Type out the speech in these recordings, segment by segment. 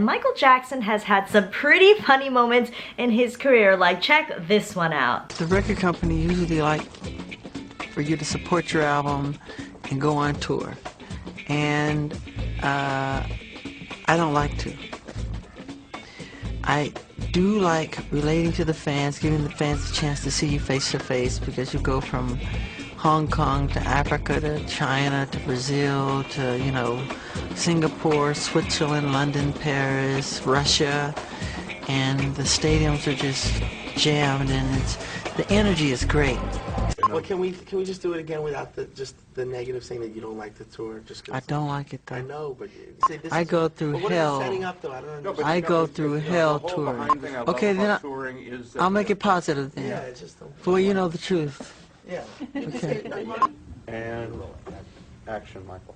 Michael Jackson has had some pretty funny moments in his career, like check this one out. The record company usually like for you to support your album and go on tour, and I don't like to. I do like relating to the fans, giving the fans a chance to see you face to face, because you go from Hong Kong to Africa to China to Brazil to, you know, Singapore, Switzerland, London, Paris, Russia, and the stadiums are just jammed, and the energy is great. Well, can we just do it again without just the negative, saying that you don't like the tour? I don't like it though. I know, but see, this I go through hell. What is it setting up though? I don't understand. I go through hell touring. Okay, then I'll make it positive then. Yeah, it's just. Well, you know the truth. Yeah. Okay. And action, Michael.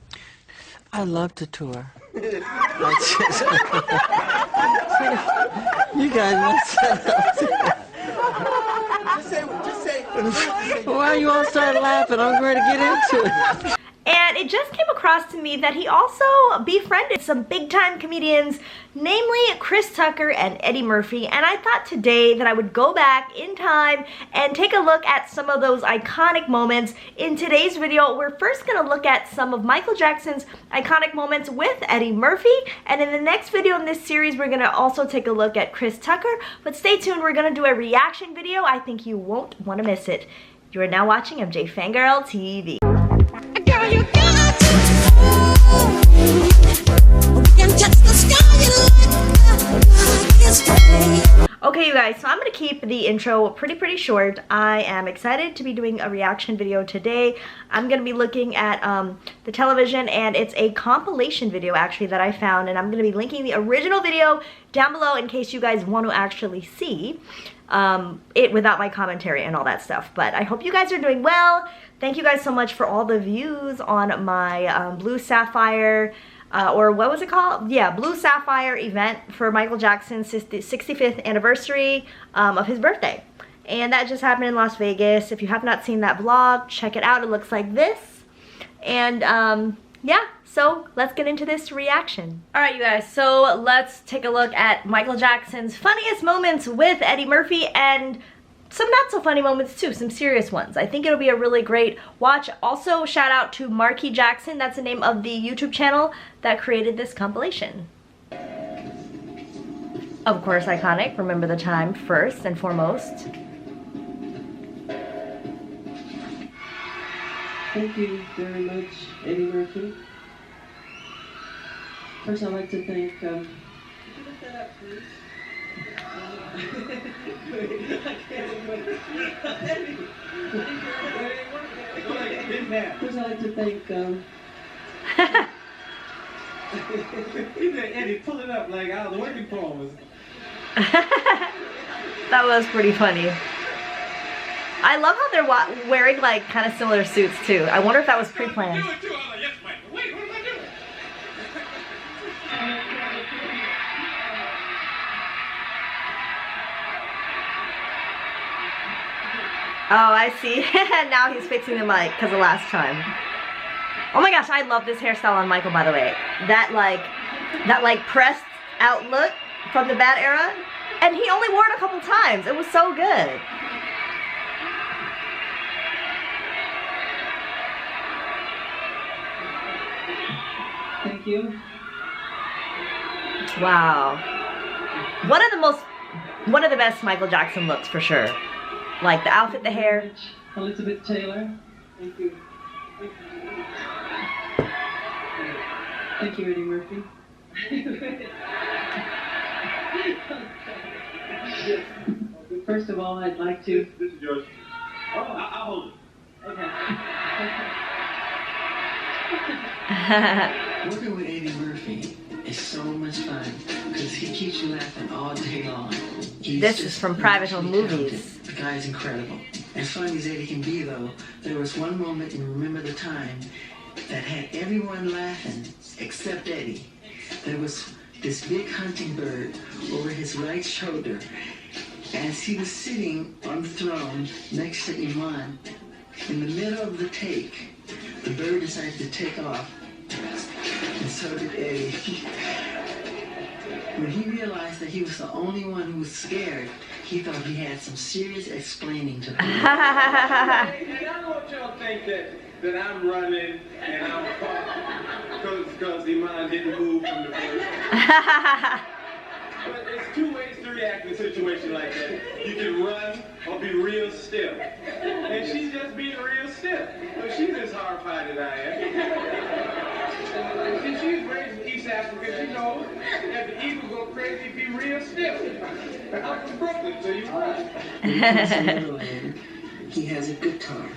I love to tour. You guys must Just say. Why you all start laughing? I'm going to get into it. And it just came across to me that he also befriended some big-time comedians, namely Chris Tucker and Eddie Murphy, and I thought today that I would go back in time and take a look at some of those iconic moments. In today's video, we're first going to look at some of Michael Jackson's iconic moments with Eddie Murphy, and in the next video in this series, we're going to also take a look at Chris Tucker, but stay tuned, we're going to do a reaction video. I think you won't want to miss it. You are now watching MJFANGIRL TV. Girl, you got to we can touch the sky like okay, you guys, so I'm going to keep the intro pretty short. I am excited to be doing a reaction video today. I'm going to be looking at the television, and it's a compilation video actually that I found, and I'm going to be linking the original video down below in case you guys want to actually see it without my commentary and all that stuff. But I hope you guys are doing well. Thank you guys so much for all the views on my Blue Sapphire, or what was it called? Yeah, Blue Sapphire event for Michael Jackson's 65th anniversary of his birthday. And that just happened in Las Vegas. If you have not seen that vlog, check it out. It looks like this. And yeah, so let's get into this reaction. Alright, you guys, so let's take a look at Michael Jackson's funniest moments with Eddie Murphy, and some not so funny moments too, some serious ones. I think it'll be a really great watch. Also, shout out to Marky Jackson, that's the name of the YouTube channel that created this compilation. Of course, iconic, remember the time first and foremost. Thank you very much, Eddie Murphy. First, I'd like to thank, could you lift that up, please? First, I'd like to thank, Eddie, pull it up like out of the working clothes. That was pretty funny. I love how they're wearing like kind of similar suits too. I wonder if that was pre-planned. Oh, I see. Now he's fixing the mic because of last time. Oh my gosh, I love this hairstyle on Michael, by the way. That like pressed out look from the Bad era. And he only wore it a couple times. It was so good. thank you. Wow. One of the best Michael Jackson looks for sure. Like the outfit, the hair. Elizabeth Taylor. Thank you. Thank you, Eddie Murphy. First of all, I'd like to... This is yours. Oh, I'll hold it. Okay. Working with Eddie Murphy is so much fun because he keeps you laughing all day long. This is from Private Home Movies. The guy's incredible. As funny as Eddie can be, though, there was one moment in Remember the Time that had everyone laughing except Eddie. There was this big hunting bird over his right shoulder. As he was sitting on the throne next to Iman, in the middle of the take, the bird decided to take off, and so did Eddie. When he realized that he was the only one who was scared, he thought he had some serious explaining to do. And I don't want y'all to think that I'm running and I'm because the mind didn't move from the first. But it's two ways to react in a situation like that. You can run or be real stiff. And she's just being real stiff. So she's as horrified as I am. Since she's raised in East Africa, she knows that the eagle go crazy, be real stiff. I'm from Brooklyn, so you run. When he comes to Neverland, he has a guitar.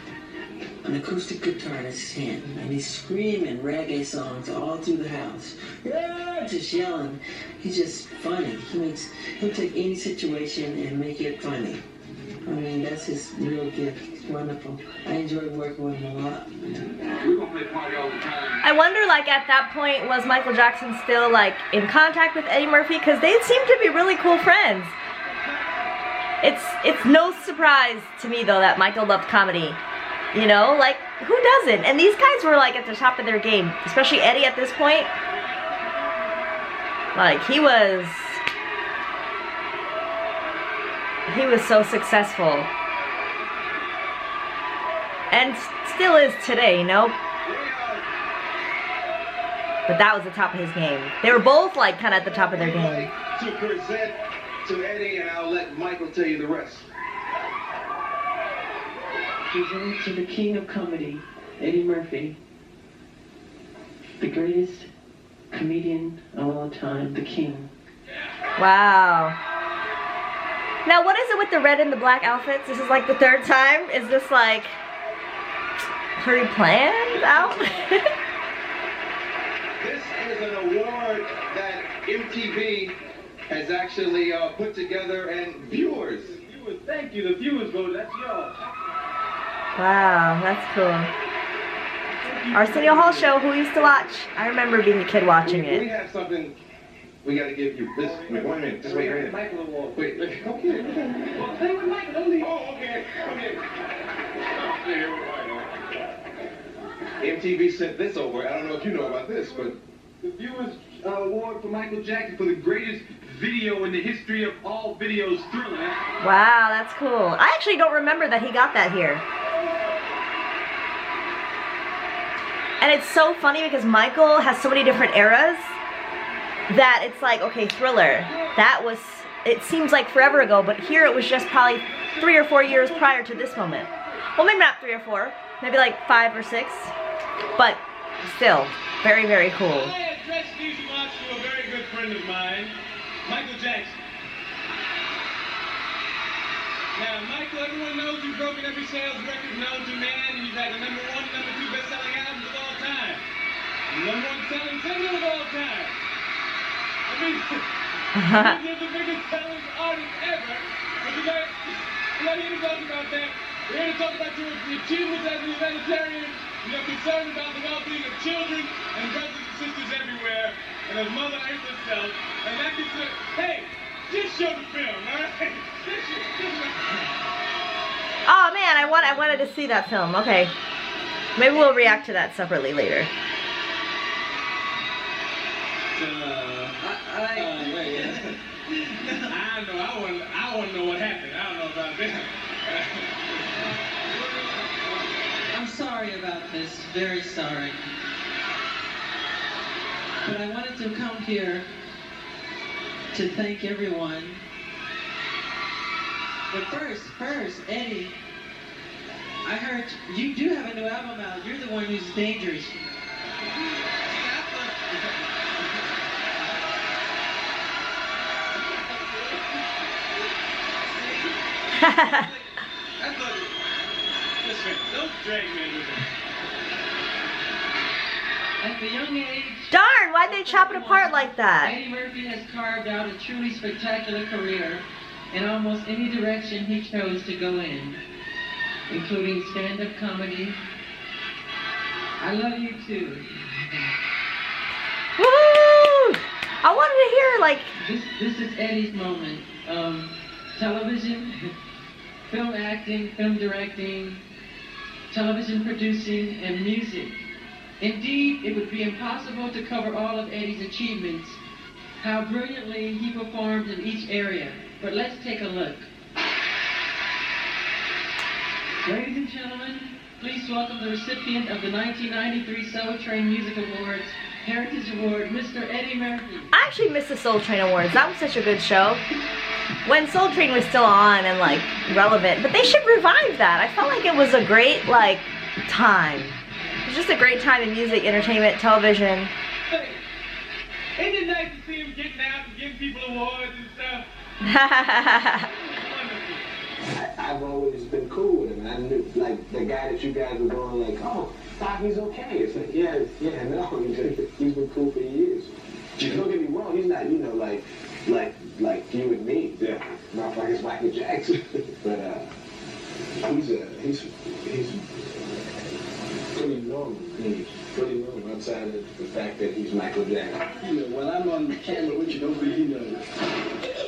An acoustic guitar in his hand, and he's screaming reggae songs all through the house. Yeah, just yelling. He's just funny. He'll take any situation and make it funny. I mean, that's his real gift. It's wonderful. I enjoy working with him a lot. We're gonna play party all the time. I wonder, like, at that point, was Michael Jackson still, like, in contact with Eddie Murphy? Because they seem to be really cool friends. It's no surprise to me, though, that Michael loved comedy. You know, like, who doesn't? And these guys were, like, at the top of their game. Especially Eddie at this point. Like, he was so successful. And still is today, you know? But that was the top of his game. They were both, like, kind of at the top of their game. To present to Eddie, and I'll let Michael tell you the rest. Present to the king of comedy, Eddie Murphy, the greatest comedian of all time, the king. Wow. Now, what is it with the red and the black outfits? This is like the third time? Is this like pre-planned out? This is an award that MTV has actually put together, and viewers, thank you, the viewers voted, that's y'all. Wow, that's cool. Arsenio Hall show, who used to watch? I remember being a kid watching We it. have something we got to give you. This, wait, 1 minute, just wait right here. Wait, okay. Well, play with Michael, don't leave. Oh, okay, okay. MTV sent this over. I don't know if you know about this, but the Viewers Award for Michael Jackson for the greatest video in the history of all videos, Thriller. Wow, that's cool. I actually don't remember that he got that here. And it's so funny because Michael has so many different eras that it's like, okay, Thriller, that was, it seems like forever ago, but here it was just probably 3 or 4 years prior to this moment. Well, maybe not 3 or 4, maybe like 5 or 6, but still, very, very cool. I addressed these remarks to a very good friend of mine, Michael Jackson. Now, Michael, everyone knows you've broken every sales record known to man, and you've had the #1 and #2 best-selling albums of all time. The #1 selling single of all time. I mean, you're the biggest selling artist ever. But we're not here to talk about that. We're here to talk about your achievements as a humanitarian, and your concern about the well-being of children and brothers and sisters everywhere, and of Mother Earth herself. And that concern, hey, just show the film, all right? Oh man, I wanted to see that film. Okay. Maybe we'll react to that separately later. I want to know what happened. I don't know about that. I'm sorry about this, very sorry. But I wanted to come here to thank everyone. But first, Eddie, I heard you do have a new album out. You're the one who's dangerous. Listen, don't drag me into this. At the young age, Darn, why'd they chop it apart like that? Eddie Murphy has carved out a truly spectacular career in almost any direction he chose to go in, including stand-up comedy. I love you too. Woo! I wanted to hear, like... This is Eddie's moment. Television, film acting, film directing, television producing, and music. Indeed, it would be impossible to cover all of Eddie's achievements how brilliantly he performed in each area. But let's take a look. Ladies and gentlemen, please welcome the recipient of the 1993 Soul Train Music Awards, Heritage Award, Mr. Eddie Murphy. I actually missed the Soul Train Awards. That was such a good show. When Soul Train was still on and like relevant, but they should revive that. I felt like it was a great like time. It was just a great time in music, entertainment, television. Hey, isn't it nice to see him getting out and giving people awards and stuff? I've always been cool with him. I knew, like, the guy that you guys were going like, oh, Doc, he's okay. It's like, yeah, no, he's been cool for years. Don't get me wrong, he's not, you know, like you and me. Yeah. Not like it's Michael Jackson. But he's pretty normal. He's pretty normal outside of the fact that he's Michael Jackson. You know, when I'm on the camera with you, nobody you know.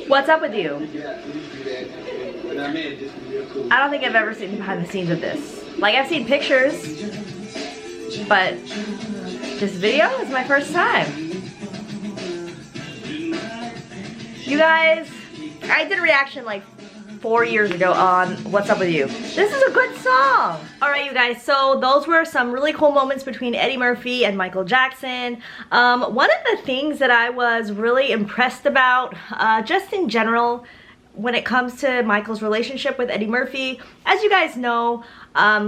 What's up with you? Yeah, please do that. When I'm in, just be real cool. I don't think I've ever seen behind the scenes of this. Like, I've seen pictures, but this video is my first time. You guys, I did a reaction like 4 years ago on What's Up With You. This is a good song. Alright you guys, so those were some really cool moments between Eddie Murphy and Michael Jackson. One of the things that I was really impressed about, just in general, when it comes to Michael's relationship with Eddie Murphy, as you guys know,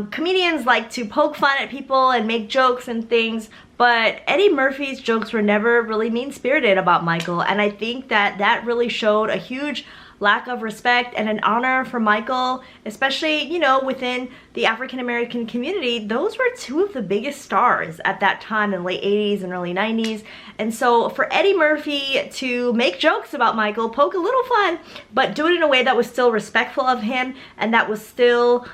comedians like to poke fun at people and make jokes and things, but Eddie Murphy's jokes were never really mean-spirited about Michael, and I think that that really showed a huge lack of respect and an honor for Michael, especially, you know, within the African-American community. Those were two of the biggest stars at that time in the late 80s and early 90s. And so for Eddie Murphy to make jokes about Michael, poke a little fun, but do it in a way that was still respectful of him and that was still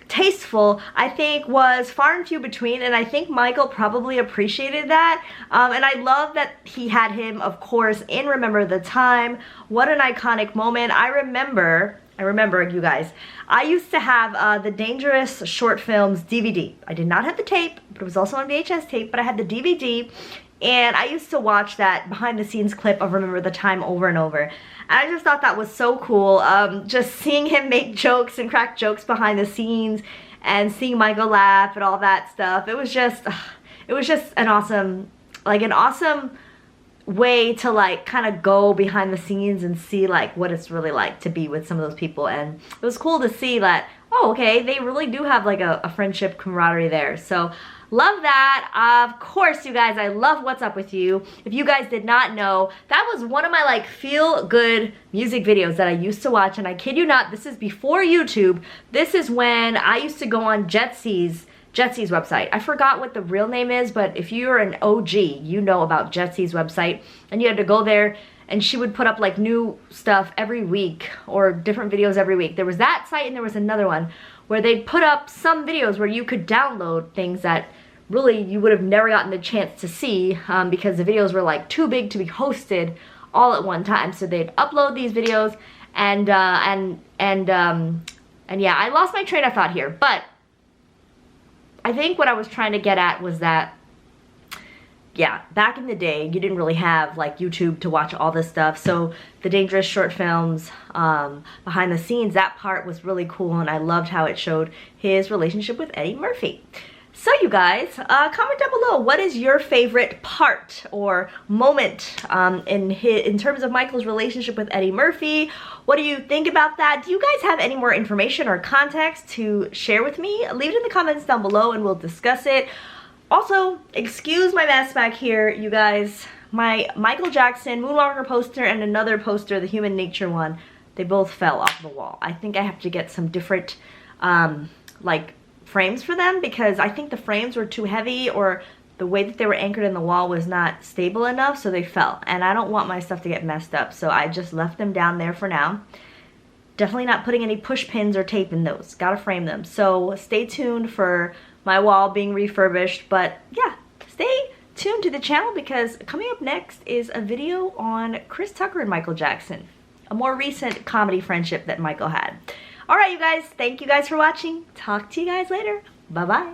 tasteful, I think was far and few between, and I think Michael probably appreciated that. And I love that he had him, of course, in Remember the Time. What an iconic moment. I remember, you guys, I used to have the Dangerous Short Films DVD. I did not have the tape, but it was also on VHS tape, but I had the DVD, and I used to watch that behind the scenes clip of Remember the Time over and over. And I just thought that was so cool, just seeing him make jokes and crack jokes behind the scenes and seeing Michael laugh and all that stuff. It was just an awesome, like an awesome way to like kind of go behind the scenes and see like what it's really like to be with some of those people. And it was cool to see that, oh, okay, they really do have like a friendship camaraderie there. So love that. Of course, you guys, I love What's Up With You. If you guys did not know, that was one of my like feel-good music videos that I used to watch, and I kid you not, this is before YouTube. This is when I used to go on Jetsy's website. I forgot what the real name is, but if you're an OG, you know about Jetsy's website, and you had to go there, and she would put up like new stuff every week or different videos every week. There was that site, and there was another one where they'd put up some videos where you could download things that really you would have never gotten the chance to see, because the videos were like too big to be hosted all at one time. So they'd upload these videos, and yeah, I lost my train of thought here, but I think what I was trying to get at was that, yeah, back in the day, you didn't really have like YouTube to watch all this stuff. So the Dangerous Short Films, behind the scenes, that part was really cool, and I loved how it showed his relationship with Eddie Murphy. So you guys, comment down below, what is your favorite part or moment in terms of Michael's relationship with Eddie Murphy? What do you think about that? Do you guys have any more information or context to share with me? Leave it in the comments down below and we'll discuss it. Also, excuse my mess back here, you guys. My Michael Jackson Moonwalker poster and another poster, the Human Nature one, they both fell off the wall. I think I have to get some different, like, frames for them, because I think the frames were too heavy, or the way that they were anchored in the wall was not stable enough, so they fell. And I don't want my stuff to get messed up, so I just left them down there for now. Definitely not putting any push pins or tape in those. Gotta frame them. So stay tuned for my wall being refurbished. But yeah, stay tuned to the channel, because coming up next is a video on Chris Tucker and Michael Jackson, a more recent comedy friendship that Michael had. Alright you guys, thank you guys for watching. Talk to you guys later. Bye bye.